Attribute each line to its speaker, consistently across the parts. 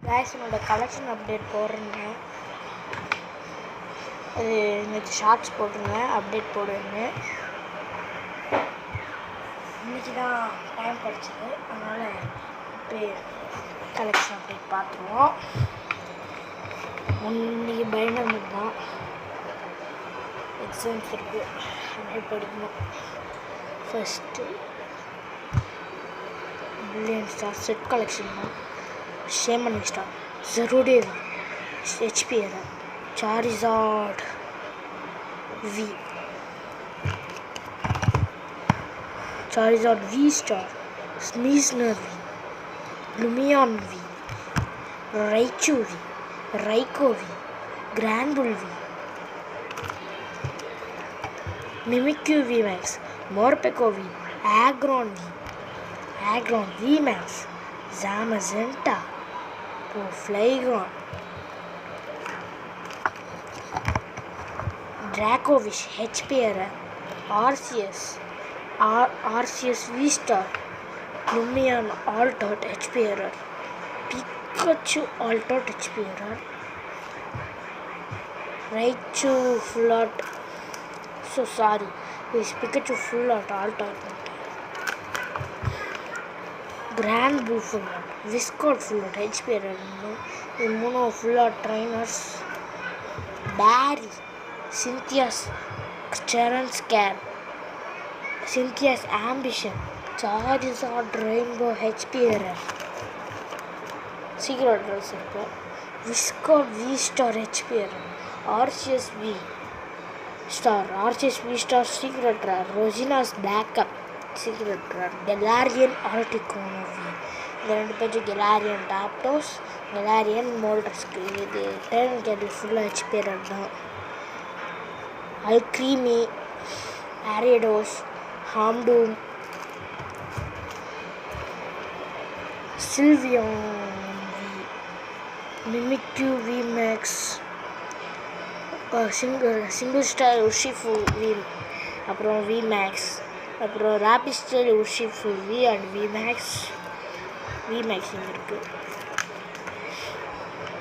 Speaker 1: Guys என்னோட collection update போடுறேன். அது நேற்று ஷார்ட்ஸ் போட்டிருந்தேன், அப்டேட் போடுவேங்க. இன்றைக்கி தான் டைம் கிடச்சிது, அதனால் இப்போ கலெக்ஷன் அப்டேட் பார்த்துருவோம். இன்றைக்கி பயணம் தான், எக்ஸாம்ஸ் இருக்குது, அதனால் படிக்கணும். First billion star set collection தான். ஷேமனிக் star, ஜெருடேவி, HP era, Charizard V, Charizard V Star, Sneasler V, Lumion V, Raichu V, Raikou V, Granbull V, Mimikyu V Max, Morpeko V, Aggron V Max, Zamazenta, Flygon, Dracovish HP era, Arceus V Star, Lumion Altered HP error, Pikachu Altered HP error, Raichu Full Art. So sorry, this Pikachu Full Art Altered. Granbull Full Art, Viscott Full Art HP error, Mono Full Art Trainers, Barry, Cynthia's Charon Scare, Cynthia's Ambition, Charizard Rainbow HP error, Secret Adresse இருக்கு, Viscott V Star HP error, Arceus V Star Secret Rare, Rosina's Backup Secret Rare, Galarian Articuno V. இந்த ரெண்டு page Galarian Tapdos, Galarian Moltres. இது turn கேட்டில் ஃபுல்லாக HP error தான். Alcremie, Ariados, Houndoom, Sylveon V, Mimikyu V Max, single style Urshifu V, அப்புறம் V Max, அப்புறம் Rapid Style Urshifu V and V Max இங்கே இருக்குது.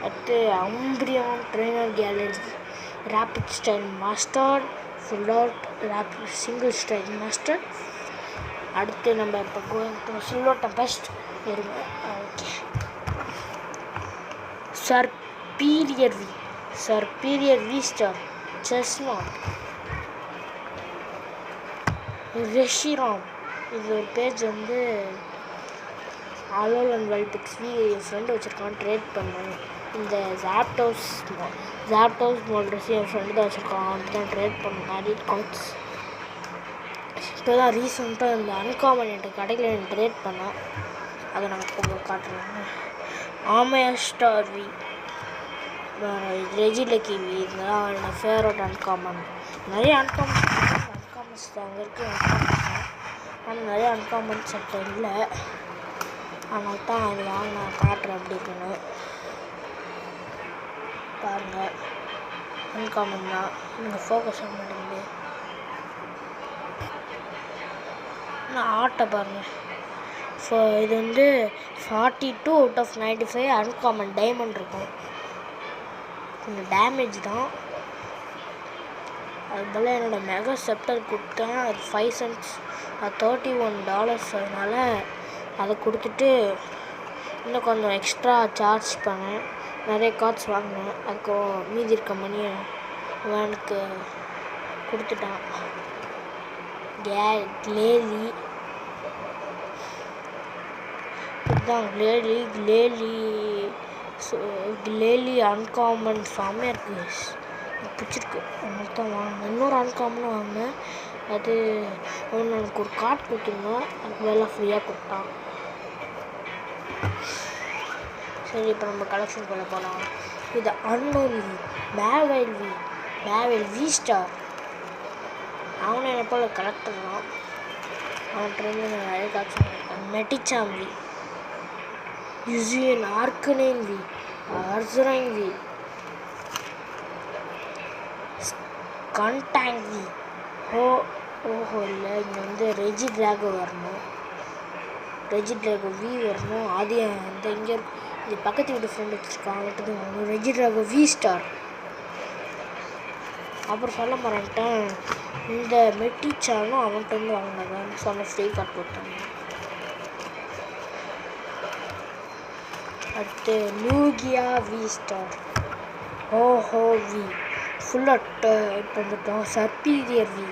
Speaker 1: அடுத்து Umbreon Trainer Gallery, Rapid Style Master, Full Art Rapid Single Style Master. அடுத்து நம்ம இப்போ going to Silver Tempest இருங்க. Okay, Serperior V Star, Chestnut, Reshiram. இது ஒரு பேஜ் வந்து ஆலோல் வெல்பிக்ஸ் V என் ஃப்ரெண்டு வச்சுருக்கான், ட்ரேட் பண்ணேன். இந்த ஜாப்டோஸ் மோல்ட்ரஸ் என் ஃப்ரெண்டு தான் வச்சுருக்கான், அப்படி தான் ட்ரேட் பண்ணேன். நிறைய கார்ட்ஸ் இப்போ தான் ரீசெண்டாக இந்த அன்காமன் என்கிட்ட கடையில் எனக்கு ட்ரேட் பண்ணேன், அதை நான் இப்போ காட்டுறேன். ஆமையா ஸ்டார் V, ரெஜிலக்கி V, இதெல்லாம் என்னோட ஃபேவரட் அன்காமன். நிறைய அன்காமன்ஸ் தான் அங்கே இருக்குது, ஆனால் நிறைய அன்காமன் சட்டை இல்லை, அதனால தான் அது வாங்க நான் காட்டுறேன். அப்படி இருக்குன்னு பாருங்கள், அன்காமன் தான், நீங்கள் ஃபோக்கஸ் ஆக மாட்டேங்குது. நான் ஆட்டை பாருங்கள். இது வந்து 42 out of 95 அன்காமன் டைமண்ட் இருக்கும். கொஞ்சம் டேமேஜ் தான், அது போல் என்னோடய மெகா செப்டர் கொடுத்தேன், அது 5 cents, அது $31. அதனால் அதை கொடுத்துட்டு இன்னும் கொஞ்சம் எக்ஸ்ட்ரா சார்ஜ் பண்ணேன், நிறைய கார்ட்ஸ் வாங்கினேன். அதுக்கப்புறம் மீதி இருக்க மணியை வேனுக்கு கொடுத்துட்டான். கிளேலி இதுதான், கிளேலி அன்காமன் செம்மையாக இருக்குது, எனக்கு பிடிச்சிருக்கு, அதனால தான் வாங்கினேன். இன்னொரு அன்காமனும் வாங்கினேன், அது அவன் எனக்கு ஒரு கார்டு கொடுத்துருந்தான், அதுக்கு வேலை ஃப்ரீயாக கொடுத்தான். சரி, இப்போ நம்ம கலெக்ஷன் கொள்ள போகலாம். இது அன்னோன் V, மேவைல் V ஸ்டார். அவனும் என்னை போல் கலெக்டர் தான், அவன்கிட்ட நிறைய கலெக்ஷன் இருக்கேன். மெட்டிச்சாம் V, யுசியன் ஆர்கனைன் V, அர்சரைன் V, கண்டாங் V. ஓஹோ இல்லை, இங்கே வந்து ரெஜி டிராகோ V வரணும். அது இந்த இங்கே இது பக்கத்து வீட்டு ஃப்ரெண்டு வச்சுருக்கான், அவன்கிட்ட வாங்கணும். ரெஜிட்ராகோ வி ஸ்டார். அப்புறம் சொல்ல மறந்துட்டேன், இந்த மெட்டிச்சாலும் அவன்கிட்ட வந்து வாங்கினதான் சொன்ன ஃப்ரீ கார்டு கொடுத்தாங்க. அடுத்து லூகியா வி ஸ்டார், ஓஹோ வி ஃபுல் அட்டை இப்போ வந்துட்டோம். சர்பீரியர் வி,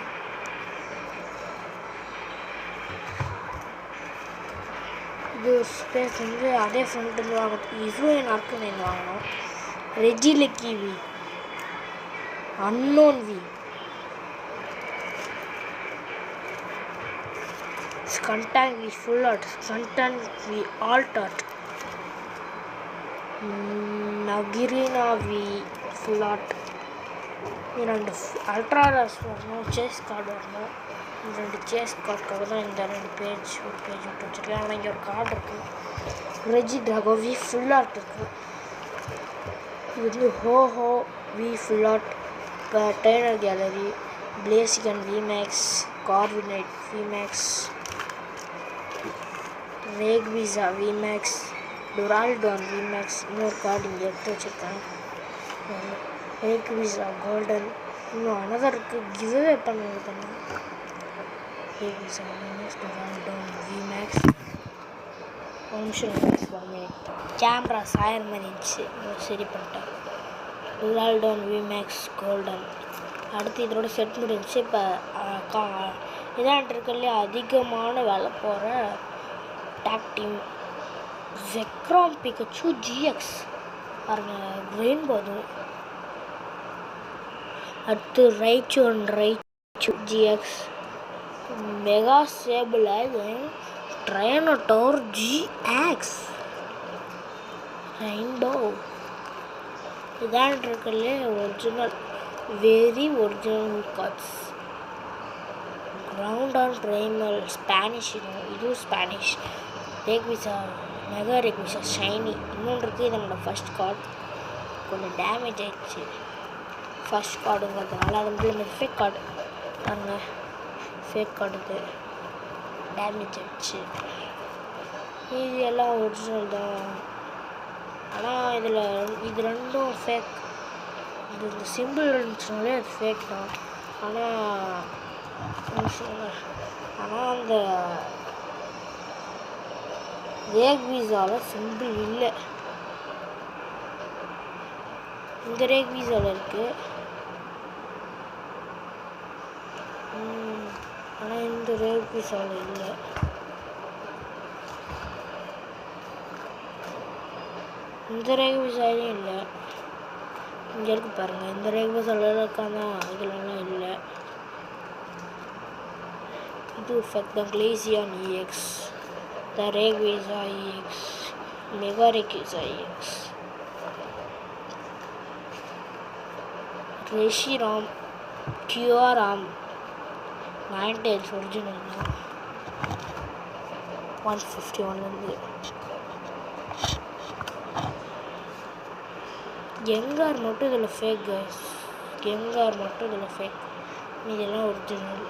Speaker 1: இது ஸ்பேஸ் வந்து அதே ஃப்ரெண்ட் வந்து வாங்க இஸ்ரோயின் ஆர்க்குன்னு வாங்கினோம். ரெஜிலக்கி வி, அன்னோன் வி, ஸ்கண்டாங் வி ஃபுல் ஆர்ட், ஸ்கண்டாங் வி ஆல்ட் ஆர்ட், நகிரினா வி ஃபுல் ஆர்ட். இது 2 அல்ட்ரா ராஸ் வரணும், சேஸ் கார்டு வரணும். இந்த 2 சேஸ் கார்டுக்காக தான் இந்த 2 பேஜ் ஒரு பேஜ் விட்டு வச்சுருக்கேன். ஆனால் இங்கே ஒரு கார்டு இருக்குது, ரெஜிட்ராகோ வி ஃபுல் ஆர்ட் இருக்குது. இது வந்து Ho Oh V full art, trainer gallery, Blaziken VMAX, கார்வினைட் VMAX, Rayquaza VMAX, Duraludon VMAX. இன்னொரு கார்டு இங்கே எடுத்து வச்சுருக்கேன், ரேக்விசா கோல்டன். இன்னும் அனதர் இருக்குது, கிவ்அவே பண்ணுறது Rayquaza VMAX, Duraludon VMAX. Camera சாயர் மாதிரி இருந்துச்சு, சரி பண்ணிட்டேன். Duraludon VMAX golden. அடுத்து இதோட செட் முடிஞ்சிச்சு. இப்போ இதான் இருக்கிறதுலே அதிகமான வேலை போகிற tag team Zekrom Pikachu GX பாருங்கள், ரெயின்போ. அதுவும் அடுத்து Raichu GX, mega Sableye Tyranitar GX rainbow. இதான் இருக்கிறதுலே original, very original cards. Groudon primal Spanish, இதுவும் Spanish. Rayquaza mega Rayquaza shiny. இன்னொன்று இருக்குது, இது என்னோடய ஃபஸ்ட் கார்டு, கொஞ்சம் டேமேஜ் ஆகிடுச்சு ஃபஸ்ட் கார்டுங்கிறதுனால. அது வந்து ஃபேக் கார்டு பாருங்க, ஃபேக் கார்டு இது டேமேஜ் ஆகிடுச்சு. இது எல்லாம் ஒரிஜினல் தான், ஆனால் இது ரெண்டும் ஃபேக். இது இந்த சிம்பிள் இருந்துச்சுனாலே அது ஃபேக் தான். ஆனால் அந்த ரேக்விசாவில் சிம்பிள் இல்லை, இந்த ரேக்விசாவில் இருக்குது. ஆனால் இந்த ரேக்விசாவில் இல்லை. இந்த ரேக்விசாலையும் இல்லை, இங்கே இருக்கு பாருங்கள். இந்த ரேக்விசாவில் இருக்கானா, இதுலலாம் இல்லை. இது ஃபேக் தான். கிளேசியான் இஎக்ஸ், த ரேக்விசா இஎக்ஸ், மெகா ரேக்விசா இஎக்ஸ், ரெஷிராம் கியூஆராம் நைன்டேல்ஸ் ஒரிஜினல் தான் 151லேருந்து. கெங்கார் மட்டும் இதில் ஃபேக் கைஸ், கெங்கார் மட்டும் இதில் ஃபேக், இதெல்லாம் ஒரிஜினல்.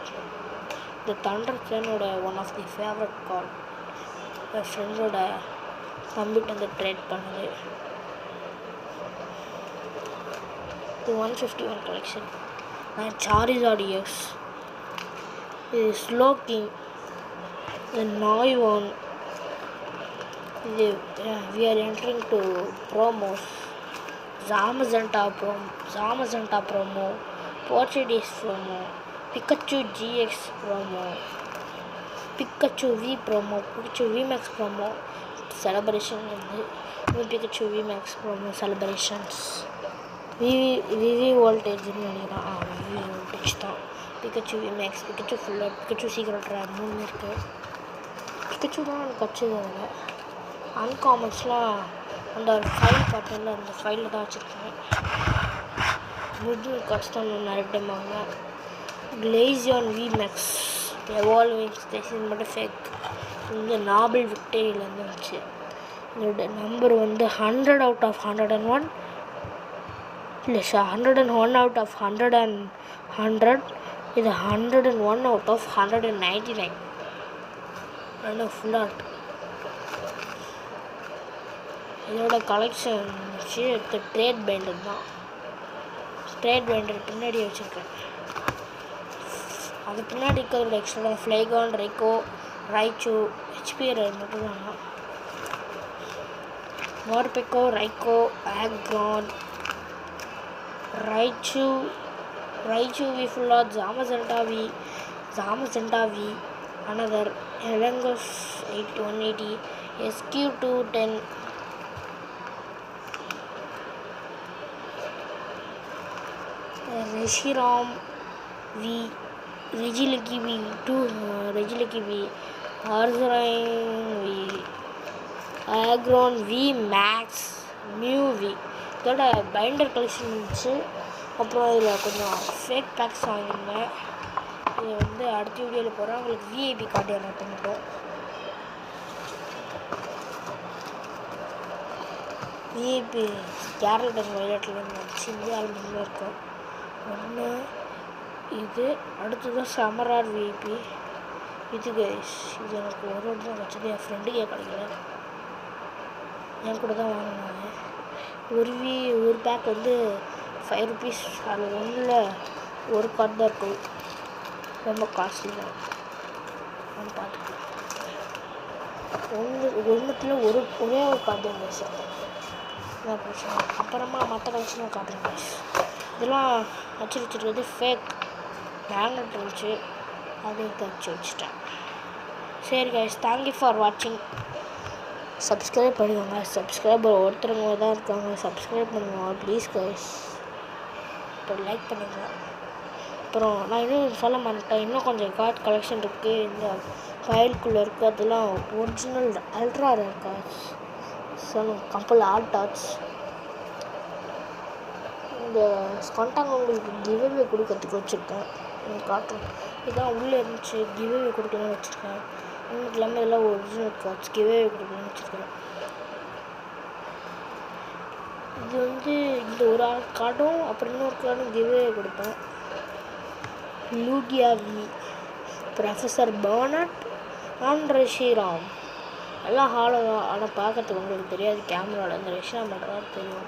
Speaker 1: இந்த தண்டர் சேனோட one of the favourite card, என் ஃப்ரெண்டோட தம்பிட்டு வந்து ட்ரேட் பண்ணுது. இது 151 கலெக்ஷன். சாரிசார்ட் இஎக்ஸ், இது ஸ்லோக்கிங், இது நாய்வான். இது we are entering to promos. Zamazenta promo, Portuguese promo, Pikachu GX promo, Pikachu V promo, Pikachu VMAX promo celebration. வந்து பிக்கச்சு விமேக்ஸ் ப்ரோமோ செலப்ரேஷன்ஸ். விவி வோல்டேஜ்னு நினைக்கிறேன், விவி வோல்டேஜ் தான். பிக்கச்சு விமேக்ஸ், பிக்கச்சு ஃபுல்லாக, பிக்கச்சு சீக்கிரம் ட்ராக் 3 இருக்குது. பிக்கச்சு தான் எனக்கு வச்சது. அதில் அன்காமன்ஸ்லாம் அந்த ஒரு ஃபைல் பார்த்தோம்ல, அந்த ஃபைலில் தான் வச்சுருக்கேன். ஒரிஜினல் கார்ட்ஸ் தான் நிறைய டைம் வாங்கினேன். கிளேசியான் விமேக்ஸ் எவால்விங் ஸ்டேஷன் மட்டும் ஃபேக். இங்கே நாபல் விக்டரியிலேருந்து வந்துச்சு. இதோட நம்பர் வந்து 100 out of 101 இல்லை 101 out of 100. இது 101 out of 199. ரெண்டும் ஃபுல் ஆர்ட். இதோட கலெக்ஷன் வச்சு எடுத்த ட்ரேட் பைண்டர் தான். ட்ரேட் பைண்டர் பின்னாடி வச்சுருக்கேன். அது பின்னாடி இருக்கிறதோட எக்ஸ்ட்ரா ஃப்ளைகான், ரைக்கோ, ராய்ச்சு, ஹெச்பிஆர் மட்டும்தான். மார்பெக்கோ, ரைக்கோ, ஆக்ரான், ராய்ச்சு வி ஃபுல்லாக ஜாமசென்டாவி, another Elengos 180, SQ210, Reshiram V, Regiliki V, Arzarain V, Agron V Max, Mu V. இதோட பைண்டர் கலெக்ஷன் இருந்துச்சு. அப்புறம் இதில் கொஞ்சம் ஃபேக் பேக்ஸ் வாங்கியிருந்தேன். இது வந்து அடுத்த வீடியோவில் போகிறேன். உங்களுக்கு விஐபி கார்டு என்ன பண்ணிட்டோம். விஐபி கேரளா விளையாட்டில் வந்துச்சு. இந்தியாவில் மட்டும் இருக்கும். ஒன்று இது, அடுத்தது சமரார் விஐபி. இது கைஸ், இது எனக்கு ஒரு தான் வச்சது. என் ஃப்ரெண்டுக்கே கிடைக்கல, என் கூட தான் வாங்கினாங்க. ஒரு பேக் வந்து 5 rupees. அதில் ஒன்றில் ஒரு கார்டு தான் இருக்கும். ரொம்ப காஸ்ட்லி தான். நான் பார்த்துக்கலாம். ஒன்றுத்தில் ஒரே ஒரு கார்டு இருந்துச்சு சார். இதான் பிரச்சனை. அப்புறமா மற்ற கலெக்ஷனாக காட்டுறேன். இதெல்லாம் வச்சுருக்கிறது ஃபேக் மேக்னெட் இருந்துச்சு. அதை தச்சு வச்சுட்டேன். சரி கைஸ், தேங்க்யூ ஃபார் வாட்சிங். சப்ஸ்கிரைப் பண்ணிக்கோங்க. சப்ஸ்கிரைபர் ஒருத்தருங்க தான் இருக்காங்க. சப்ஸ்கிரைப் பண்ணுவாங்க ப்ளீஸ் கைஸ். இப்போ லைக் பண்ணுங்க. அப்புறம் நான் இன்னும் சொல்ல மாட்டேன், இன்னும் கொஞ்சம் கார்ட் கலெக்ஷன் இருக்குது. இந்த ஃபைலுக்குள்ளே இருக்குது. அதெல்லாம் ஒரிஜினல் அல்ட்ரா ரேர் கார்ட்ஸ். சொல்லுங்க கம்பல் ஆல் டாட்ஸ். இந்த ஸ்காண்டாங்க உங்களுக்கு கிவ்அவே கொடுக்கறதுக்கு வச்சுருக்கேன். காட்டுறேன். இதுதான் உள்ளே இருந்துச்சு. கிவ்அவே கொடுக்கணும்னு வச்சுருக்கேன். இன்னும் இல்லாமல் இதெல்லாம் ஒரிஜினல் கார்ட்ஸ் கிவ்அவே கொடுக்கணும்னு வச்சுருக்கேன். இது வந்து இந்த ஒரு கார்டும் அப்புறம் இன்னொரு கார்டும் கிவ்அவே கொடுப்பேன். லூகியா வி, ப்ரொஃபஸர் பர்னட், ரெஷிராம் எல்லாம் ஹாலோ தான். ஆனால் பார்க்கறதுக்கு உங்களுக்கு தெரியாது கேமராவில். இந்த ரெஷிராம் மட்டும் தான் தெரியும்.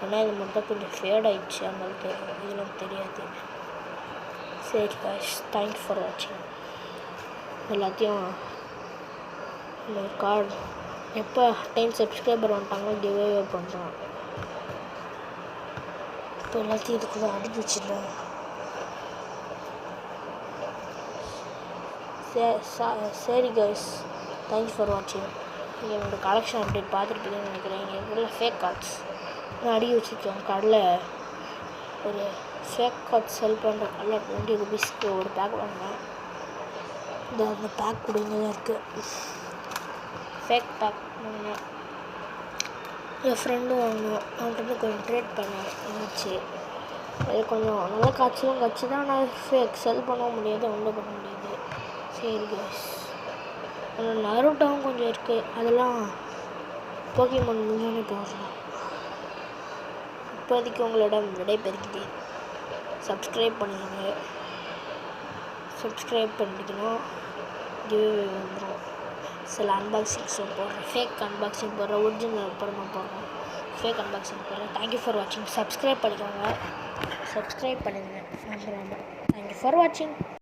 Speaker 1: ஏன்னா இது மட்டும் கொஞ்சம் ஃபேட் ஆகிடுச்சு, அதனால தெரியும். இதெல்லாம் தெரியாது. சரி காய்ஸ், தேங்க்யூ ஃபார் வாட்சிங். எல்லாத்தையும் இந்த கார்டு எப்போ 10 சப்ஸ்கிரைபர் வந்துட்டாங்களோ கிவ்அவே பண்ணுறோம். இப்போ எல்லாத்தையும் இதுக்குள்ள அடிச்சு வச்சிடலாம். சரி கைஸ், தேங்க்யூ ஃபார் வாட்சிங். நீங்கள் என்னோடய கலெக்ஷன் அப்டேட் பார்த்துருப்பீங்கன்னு நினைக்கிறேன். இங்கே இருக்கிற ஃபேக் கார்ட்ஸ் நான் அடிக்க வச்சுருக்கேன். கடையில் ஒரு ஃபேக் கார்ட்ஸ் செல் பண்ணுற கடையில் 20 rupeesக்கு ஒரு பேக் வாங்கினேன். அந்த பேக் கொடுங்க தான் இருக்குது. ஃபேக் பேக் வாங்கினேன். என் ஃப்ரெண்டும் வாங்கினோம். அவன்கிட்ட கொஞ்சம் ட்ரேட் பண்ணேன் இருந்துச்சு. அது கொஞ்சம் நல்ல காட்சியும் காட்சி தான். ஆனால் ஃபேக் செல் பண்ண முடியாது, ஒன்றும் பண்ண முடியாது. சரி கைஸ், நருட்டோவும் கொஞ்சம் இருக்குது. அதெல்லாம் போக்கிமான் முடிஞ்சோடனே போடுறோம். இப்போதைக்கு உங்களிடம் விடைபெறுகிறேன். சப்ஸ்கிரைப் பண்ணிடுங்க. சப்ஸ்கிரைப் பண்ணிக்கணும். கிவ்அவே வந்துடும். சில அன்பாக்சிங்ஸும் போடுறேன். ஃபேக் அன்பாக்சிங் போடுறேன். ஒரிஜினல் அப்புறமா போடுறேன். ஃபேக் அன்பாக்சிங் போடுறேன். தேங்க்யூ ஃபார் வாட்சிங். சப்ஸ்கிரைப் பண்ணிக்கோங்க. சப்ஸ்கிரைப் பண்ணிடுங்க. தேங்க்யூ ஃபார் வாட்சிங்.